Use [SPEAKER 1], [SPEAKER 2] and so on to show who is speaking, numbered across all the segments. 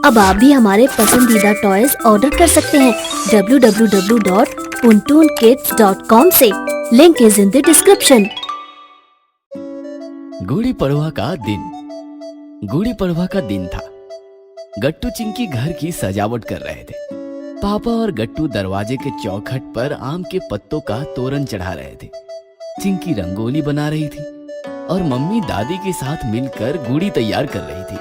[SPEAKER 1] अब आप भी हमारे पसंदीदा टॉयज ऑर्डर कर सकते हैं www.puntoonkids.com से। Link is in the description.
[SPEAKER 2] Gudi Padwa का दिन। गुड़ी पड़वा का दिन था। गट्टू चिंकी घर की सजावट कर रहे थे। पापा और गट्टू दरवाजे के चौखट पर आम के पत्तों का तोरण चढ़ा रहे थे। चिंकी रंगोली बना रही थी और मम्मी दादी के साथ मिलकर गुड़ी तैयार कर रही थी।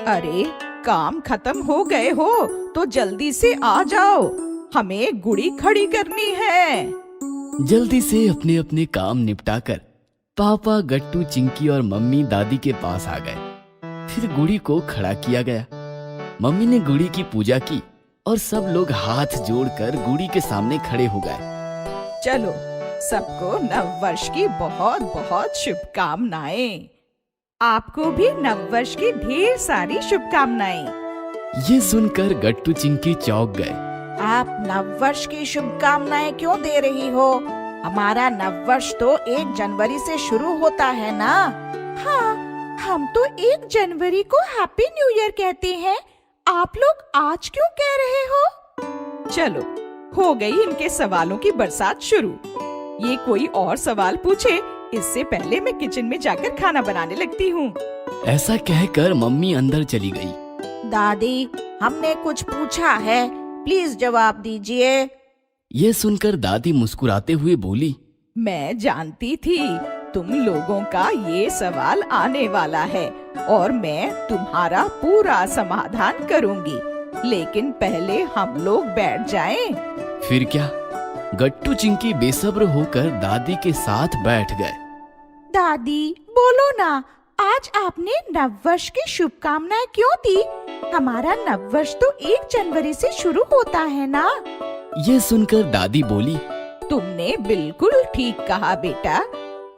[SPEAKER 3] अरे काम खत्म हो गए हो तो जल्दी से आ जाओ, हमें गुड़ी खड़ी करनी है।
[SPEAKER 2] जल्दी से अपने अपने काम निपटाकर पापा, गट्टू, चिंकी और मम्मी दादी के पास आ गए। फिर गुड़ी को खड़ा किया गया। मम्मी ने गुड़ी की पूजा की और सब लोग हाथ जोड़कर गुड़ी के सामने खड़े हो गए।
[SPEAKER 3] चलो सबको नव वर्ष की बहुत बहुत शुभकामनाएं। आपको भी नव वर्ष की ढेर सारी शुभकामनाएं।
[SPEAKER 2] ये सुनकर गट्टू चिंकी चौंक गए।
[SPEAKER 4] आप नव वर्ष की शुभकामनाएं क्यों दे रही हो? हमारा नव वर्ष तो 1 जनवरी से शुरू होता है ना।
[SPEAKER 5] हाँ, हम तो 1 जनवरी को हैप्पी न्यू ईयर कहते हैं। आप लोग आज क्यों कह रहे हो?
[SPEAKER 3] चलो हो गई इनके सवालों की बरसात शुरू। ये कोई और सवाल पूछे इससे पहले मैं किचन में जाकर खाना बनाने लगती हूँ।
[SPEAKER 2] ऐसा कहकर मम्मी अंदर चली गई।
[SPEAKER 4] दादी, हमने कुछ पूछा है, प्लीज जवाब दीजिए।
[SPEAKER 2] ये सुनकर दादी मुस्कुराते हुए बोली,
[SPEAKER 3] मैं जानती थी तुम लोगों का ये सवाल आने वाला है और मैं तुम्हारा पूरा समाधान करूंगी, लेकिन पहले हम लोग बैठ जाएं।
[SPEAKER 2] फिर क्या? गट्टू चिंकी बेसब्र होकर दादी के साथ बैठ गए।
[SPEAKER 5] दादी बोलो ना, आज आपने नव वर्ष की शुभकामनाएं क्यों दी? हमारा नव वर्ष तो 1 जनवरी से शुरू होता है ना।
[SPEAKER 2] ये सुनकर दादी बोली,
[SPEAKER 3] तुमने बिल्कुल ठीक कहा बेटा,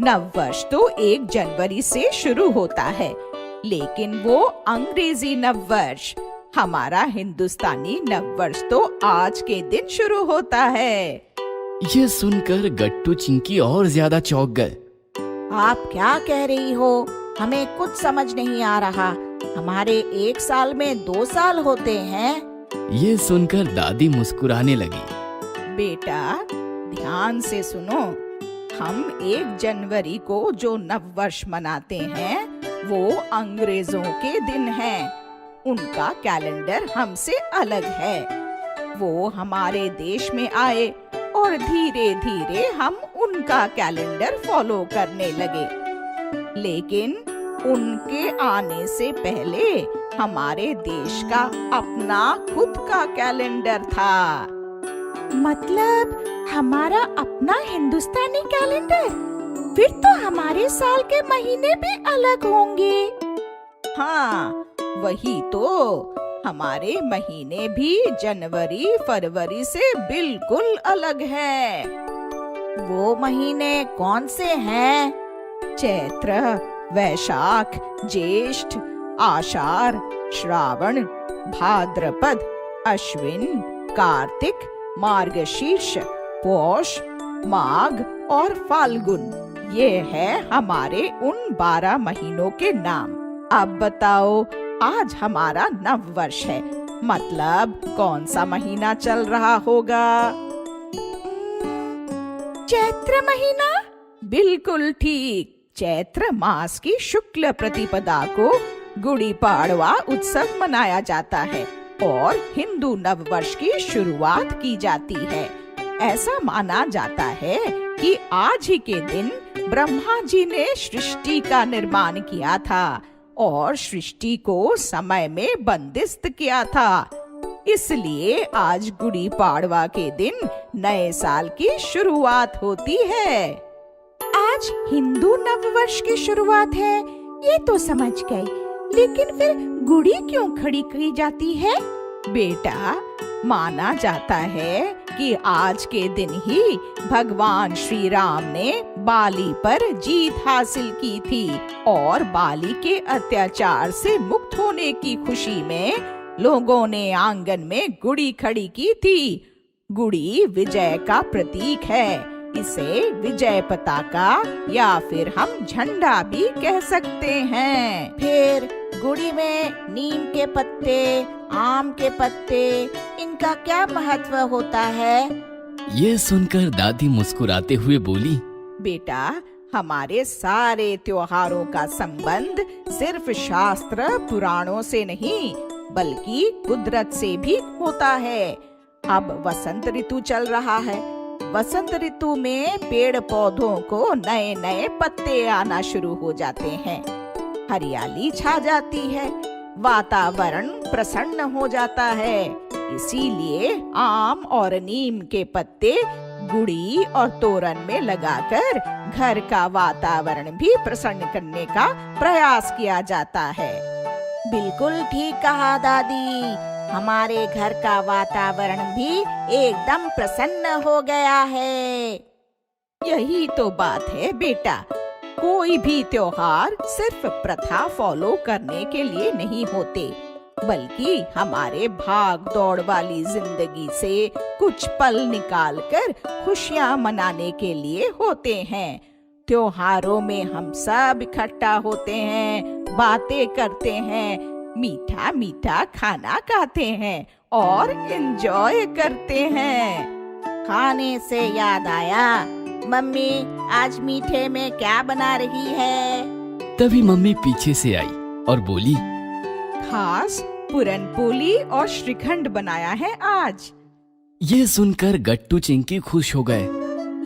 [SPEAKER 3] नव वर्ष तो 1 जनवरी से शुरू होता है, लेकिन वो अंग्रेजी नव वर्ष। हमारा हिंदुस्तानी नव वर्ष तो आज के दिन शुरू होता है।
[SPEAKER 2] ये सुनकर गट्टू चिंकी और ज्यादा चौंक गए।
[SPEAKER 4] आप क्या कह रही हो? हमें कुछ समझ नहीं आ रहा। हमारे 1 साल में 2 साल होते हैं।
[SPEAKER 2] ये सुनकर दादी मुस्कुराने लगी।
[SPEAKER 3] बेटा ध्यान से सुनो, हम 1 जनवरी को जो नव वर्ष मनाते हैं वो अंग्रेजों के दिन है। उनका कैलेंडर हमसे अलग है। वो हमारे देश में आए और धीरे धीरे हम उनका कैलेंडर फॉलो करने लगे, लेकिन उनके आने से पहले हमारे देश का अपना खुद का कैलेंडर था।
[SPEAKER 5] मतलब हमारा अपना हिंदुस्तानी कैलेंडर? फिर तो हमारे साल के महीने भी अलग होंगे।
[SPEAKER 3] हाँ वही तो, हमारे महीने भी जनवरी फरवरी से बिल्कुल अलग हैं।
[SPEAKER 4] वो महीने कौन से हैं?
[SPEAKER 3] चैत्र, वैशाख, ज्येष्ठ, आषाढ़, श्रावण, भाद्रपद, अश्विन, कार्तिक, मार्गशीर्ष, पौष, माघ और फाल्गुन। ये है हमारे उन 12 महीनों के नाम। अब बताओ, आज हमारा नव वर्ष है, मतलब कौन सा महीना चल रहा होगा?
[SPEAKER 5] चैत्र महीना?
[SPEAKER 3] बिल्कुल ठीक। चैत्र मास की शुक्ल प्रतिपदा को गुड़ी पाड़वा उत्सव मनाया जाता है और हिंदू नव वर्ष की शुरुआत की जाती है। ऐसा माना जाता है कि आज ही के दिन ब्रह्मा जी ने सृष्टि का निर्माण किया था और सृष्टि को समय में बंदिस्त किया था। इसलिए आज गुड़ी पाड़वा के दिन नए साल की शुरुआत होती है।
[SPEAKER 5] आज हिंदू नव वर्ष की शुरुआत है, ये तो समझ गई, लेकिन फिर गुड़ी क्यों खड़ी की जाती है?
[SPEAKER 3] बेटा माना जाता है कि आज के दिन ही भगवान श्री राम ने बाली पर जीत हासिल की थी और बाली के अत्याचार से मुक्त होने की खुशी में लोगों ने आंगन में गुड़ी खड़ी की थी। गुड़ी विजय का प्रतीक है। इसे विजय पताका या फिर हम झंडा भी कह सकते हैं।
[SPEAKER 4] फिर गुड़ी में नीम के पत्ते, आम के पत्ते, इनका क्या महत्व होता है?
[SPEAKER 2] ये सुनकर दादी मुस्कुराते हुए बोली,
[SPEAKER 3] बेटा, हमारे सारे त्योहारों का संबंध सिर्फ शास्त्र पुराणों से नहीं बल्कि कुदरत से भी होता है। अब वसंत ऋतु चल रहा है। वसंत ऋतु में पेड़ पौधों को नए नए पत्ते आना शुरू हो जाते हैं, हरियाली छा जाती है, वातावरण प्रसन्न हो जाता है। इसीलिए आम और नीम के पत्ते गुड़ी और तोरण में लगाकर घर का वातावरण भी प्रसन्न करने का प्रयास किया जाता है।
[SPEAKER 4] बिल्कुल ठीक कहा दादी, हमारे घर का वातावरण भी एकदम प्रसन्न हो गया है।
[SPEAKER 3] यही तो बात है बेटा, कोई भी त्योहार सिर्फ प्रथा फॉलो करने के लिए नहीं होते, बल्कि हमारे भाग दौड़ वाली जिंदगी से कुछ पल निकालकर खुशियां मनाने के लिए होते हैं। त्योहारों में हम सब इकट्ठा होते हैं, बातें करते हैं, मीठा मीठा खाना खाते हैं और एंजॉय करते हैं।
[SPEAKER 4] खाने से याद आया, मम्मी आज मीठे में क्या बना रही है?
[SPEAKER 2] तभी मम्मी पीछे से आई और बोली,
[SPEAKER 3] खास पूरन पोली और श्रीखंड बनाया है आज।
[SPEAKER 2] ये सुनकर गट्टू चिंकी खुश हो गए।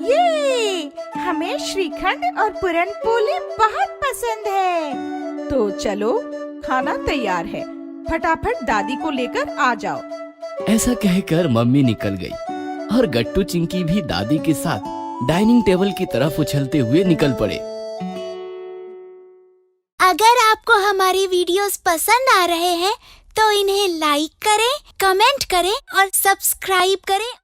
[SPEAKER 5] ये हमें श्रीखंड और पूरन पोली बहुत पसंद है।
[SPEAKER 3] तो चलो, खाना तैयार है, फटाफट दादी को लेकर आ जाओ।
[SPEAKER 2] ऐसा कहकर मम्मी निकल गई और गट्टू चिंकी भी दादी के साथ डाइनिंग टेबल की तरफ उछलते हुए निकल पड़े।
[SPEAKER 6] अगर आपको हमारी वीडियोस पसंद आ रहे हैं तो इन्हें लाइक करें, कमेंट करें और सब्सक्राइब करें